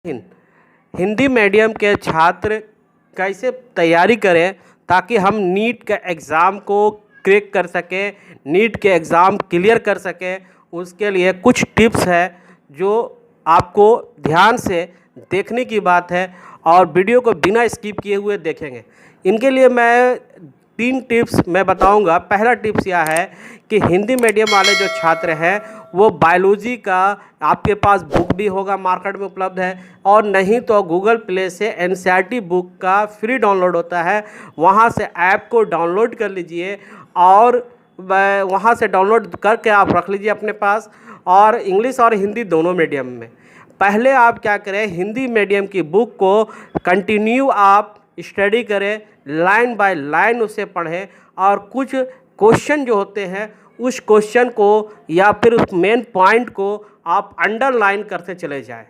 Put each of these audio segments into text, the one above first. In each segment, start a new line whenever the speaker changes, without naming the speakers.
Hind Hindi medium के छात्र कैसे तैयारी करें ताकि हम नीट के एग्ज़ाम को क्रैक कर सकें, नीट के एग्ज़ाम क्लियर कर सकें। उसके लिए कुछ टिप्स है जो आपको ध्यान से देखने की बात है और वीडियो को बिना स्किप किए हुए देखेंगे। इनके लिए मैं 3 टिप्स मैं बताऊंगा। पहला टिप्स यह है कि हिंदी मीडियम वाले जो छात्र हैं वो बायोलॉजी का आपके पास बुक भी होगा, मार्केट में उपलब्ध है, और नहीं तो गूगल प्ले से एनसीईआरटी बुक का फ्री डाउनलोड होता है, वहाँ से ऐप को डाउनलोड कर लीजिए और वहाँ से डाउनलोड करके आप रख लीजिए अपने पास, और इंग्लिश और हिंदी दोनों मीडियम में। पहले आप क्या करें, हिंदी मीडियम की बुक को कंटिन्यू आप स्टडी करें, लाइन बाय लाइन उसे पढ़ें और कुछ क्वेश्चन जो होते हैं उस क्वेश्चन को या फिर उस मेन पॉइंट को आप अंडरलाइन करते चले जाएं।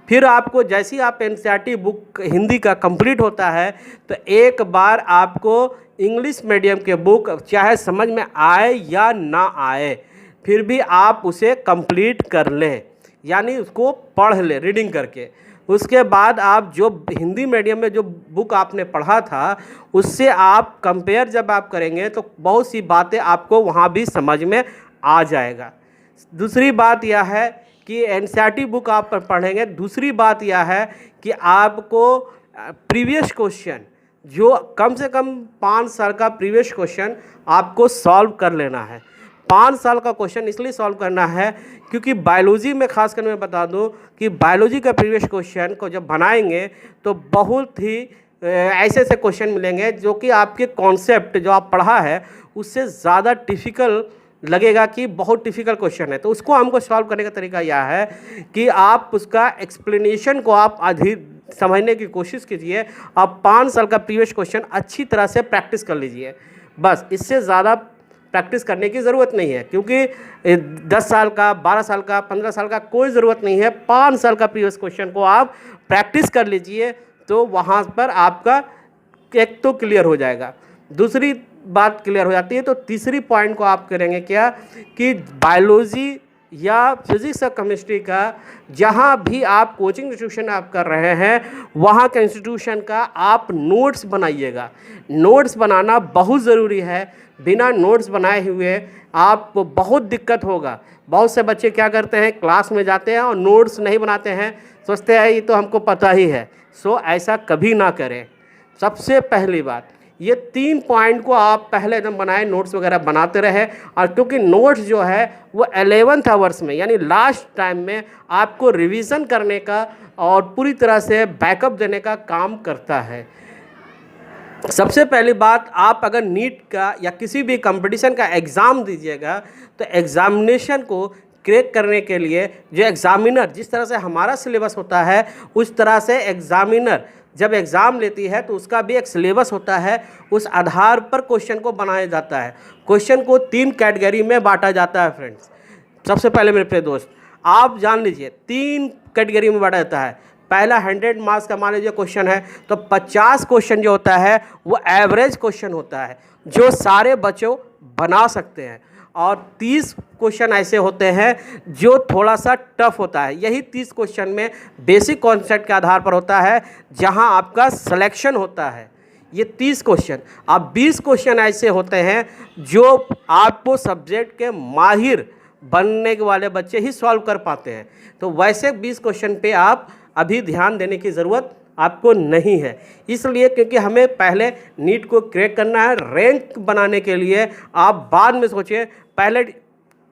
फिर आपको जैसे ही आप एनसीईआरटी बुक हिंदी का कंप्लीट होता है तो एक बार आपको इंग्लिश मीडियम के बुक चाहे समझ में आए या ना आए फिर भी आप उसे कंप्लीट कर लें, यानी उसको पढ़ लें रीडिंग करके। उसके बाद आप जो हिंदी मीडियम में जो बुक आपने पढ़ा था उससे आप कंपेयर जब आप करेंगे तो बहुत सी बातें आपको वहाँ भी समझ में आ जाएगा। दूसरी बात यह है कि एनसीईआरटी बुक आप पढ़ेंगे। दूसरी बात यह है कि आपको प्रीवियस क्वेश्चन जो कम से कम 5 साल का प्रीवियस क्वेश्चन आपको सॉल्व कर लेना है। 5 साल का क्वेश्चन इसलिए सॉल्व करना है क्योंकि बायोलॉजी में खासकर मैं बता दूं कि बायोलॉजी का प्रीवियस क्वेश्चन को जब बनाएंगे तो बहुत ही ऐसे ऐसे क्वेश्चन मिलेंगे जो कि आपके कॉन्सेप्ट जो आप पढ़ा है उससे ज़्यादा डिफ़िकल्ट लगेगा कि बहुत डिफ़िकल्ट क्वेश्चन है। तो उसको हमको सॉल्व करने का तरीका यह है कि आप उसका एक्सप्लेनेशन को आप अधिक समझने की कोशिश कीजिए। आप 5 साल का प्रीवियस क्वेश्चन अच्छी तरह से प्रैक्टिस कर लीजिए, बस इससे ज़्यादा प्रैक्टिस करने की ज़रूरत नहीं है, क्योंकि 10 साल का, 12 साल का, 15 साल का कोई ज़रूरत नहीं है। 5 साल का प्रीवियस क्वेश्चन को आप प्रैक्टिस कर लीजिए तो वहाँ पर आपका एक तो क्लियर हो जाएगा, दूसरी बात क्लियर हो जाती है। तो तीसरी पॉइंट को आप करेंगे क्या कि बायोलॉजी या फिज़िक्स और केमिस्ट्री का जहाँ भी आप कोचिंग इंस्टीट्यूशन आप कर रहे हैं वहाँ के इंस्टीट्यूशन का आप नोट्स बनाइएगा। नोट्स बनाना बहुत ज़रूरी है। बिना नोट्स बनाए हुए आपको बहुत दिक्कत होगा। बहुत से बच्चे क्या करते हैं, क्लास में जाते हैं और नोट्स नहीं बनाते हैं, सोचते हैं ये तो हमको पता ही है। सो ऐसा कभी ना करें। सबसे पहली बात ये 3 पॉइंट को आप पहले एकदम बनाए, नोट्स वगैरह बनाते रहे। और क्योंकि नोट्स जो है वो 11th आवर्स में यानी लास्ट टाइम में आपको रिवीजन करने का और पूरी तरह से बैकअप देने का काम करता है। सबसे पहली बात, आप अगर नीट का या किसी भी कंपटीशन का एग्ज़ाम दीजिएगा तो एग्ज़ामिनेशन को क्रैक करने के लिए जो एग्ज़ामिनर जिस तरह से हमारा सिलेबस होता है उस तरह से एग्ज़ामिनर जब एग्ज़ाम लेती है तो उसका भी एक सिलेबस होता है। उस आधार पर क्वेश्चन को बनाया जाता है। क्वेश्चन को 3 कैटेगरी में बांटा जाता है फ्रेंड्स। सबसे पहले मेरे प्रिय दोस्त आप जान लीजिए 3 कैटेगरी में बांटा जाता है। पहला 100 मार्क्स का मान लीजिए क्वेश्चन है तो 50 क्वेश्चन जो होता है वो एवरेज क्वेश्चन होता है जो सारे बच्चों बना सकते हैं, और 30 क्वेश्चन ऐसे होते हैं जो थोड़ा सा टफ होता है। यही 30 क्वेश्चन में बेसिक कॉन्सेप्ट के आधार पर होता है जहां आपका सिलेक्शन होता है। ये 30 क्वेश्चन। अब 20 क्वेश्चन ऐसे होते हैं जो आपको सब्जेक्ट के माहिर बनने वाले बच्चे ही सॉल्व कर पाते हैं। तो वैसे 20 क्वेश्चन पे आप अभी ध्यान देने की ज़रूरत आपको नहीं है, इसलिए क्योंकि हमें पहले नीट को क्रैक करना है। रैंक बनाने के लिए आप बाद में सोचिए, पहले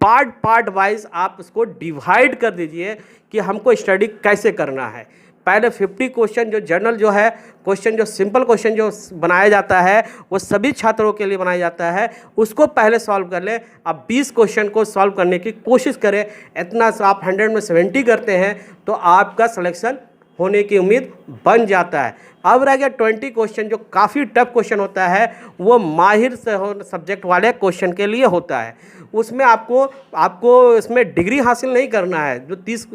पार्ट वाइज आप उसको डिवाइड कर दीजिए कि हमको स्टडी कैसे करना है। पहले 50 क्वेश्चन जो जनरल जो है क्वेश्चन, जो सिंपल क्वेश्चन जो बनाया जाता है वो सभी छात्रों के लिए बनाया जाता है, उसको पहले सॉल्व कर लें। अब 20 क्वेश्चन को सॉल्व करने की कोशिश करें। इतना आप 100 में 70 करते हैं तो आपका सिलेक्शन होने की उम्मीद बन जाता है। अब रह गया 20 क्वेश्चन जो काफ़ी टफ क्वेश्चन होता है, वो माहिर सब्जेक्ट वाले क्वेश्चन के लिए होता है। उसमें आपको इसमें डिग्री हासिल नहीं करना है। जो 30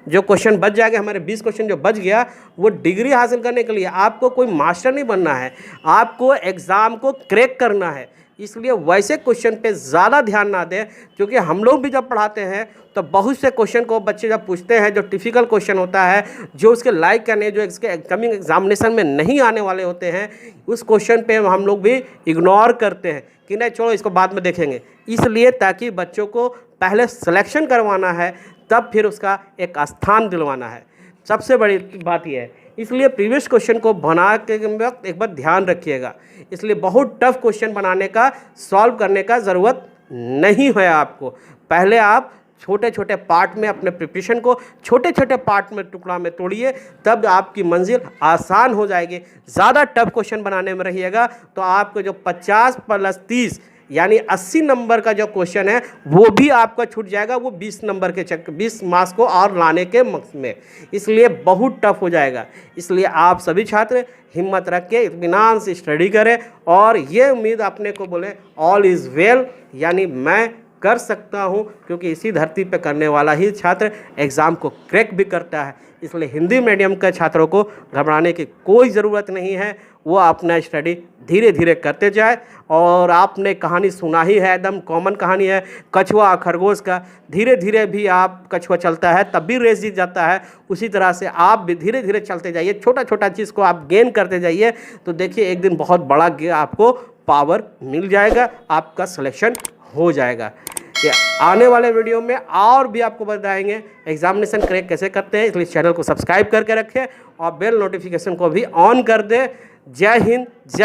जो क्वेश्चन बच जाएंगे, हमारे 20 क्वेश्चन जो बच गया, वो डिग्री हासिल करने के लिए आपको कोई मास्टर नहीं बनना है, आपको एग्ज़ाम को क्रैक करना है। इसलिए वैसे क्वेश्चन पे ज़्यादा ध्यान ना दें, क्योंकि हम लोग भी जब पढ़ाते हैं तो बहुत से क्वेश्चन को बच्चे जब पूछते हैं, जो टिपिकल क्वेश्चन होता है, जो उसके लाइक करने, जो इसके कमिंग एग्जामिनेशन में नहीं आने वाले होते हैं, उस क्वेश्चन पे हम लोग भी इग्नोर करते हैं कि नहीं छोड़ो इसको बाद में देखेंगे। इसलिए ताकि बच्चों को पहले सिलेक्शन करवाना है, तब फिर उसका एक स्थान दिलवाना है, सबसे बड़ी बात यह है। इसलिए प्रीवियस क्वेश्चन को बना के वक्त एक बार ध्यान रखिएगा। इसलिए बहुत टफ क्वेश्चन बनाने का, सॉल्व करने का ज़रूरत नहीं है आपको। पहले आप छोटे छोटे पार्ट में अपने प्रिपरेशन को छोटे छोटे पार्ट में, टुकड़ा में तोड़िए, तब आपकी मंजिल आसान हो जाएगी। ज़्यादा टफ क्वेश्चन बनाने में रहिएगा तो आपको जो 50 + 30 यानी 80 नंबर का जो क्वेश्चन है वो भी आपका छूट जाएगा, वो 20 नंबर के 20 मार्क्स को और लाने के मकसद में। इसलिए बहुत टफ हो जाएगा। इसलिए आप सभी छात्र हिम्मत रख के इत्मीनान से स्टडी करें और ये उम्मीद अपने को बोले ऑल इज़ वेल, यानी मैं कर सकता हूँ, क्योंकि इसी धरती पे करने वाला ही छात्र एग्ज़ाम को क्रैक भी करता है। इसलिए हिंदी मीडियम के छात्रों को घबराने की कोई ज़रूरत नहीं है, वो अपना स्टडी धीरे धीरे करते जाए। और आपने कहानी सुना ही है, एकदम कॉमन कहानी है कछुआ खरगोश का। धीरे धीरे भी आप, कछुआ चलता है तब भी रेस जीत जाता है, उसी तरह से आप भी धीरे धीरे चलते जाइए, छोटा छोटा चीज़ को आप गेन करते जाइए, तो देखिए एक दिन बहुत बड़ा आपको पावर मिल जाएगा, आपका सिलेक्शन हो जाएगा। ये आने वाले वीडियो में और भी आपको बताएंगे एग्जामिनेशन क्रैक कैसे करते हैं। इसलिए चैनल को सब्सक्राइब करके रखें और बेल नोटिफिकेशन को भी ऑन कर दें। जय हिंद, जय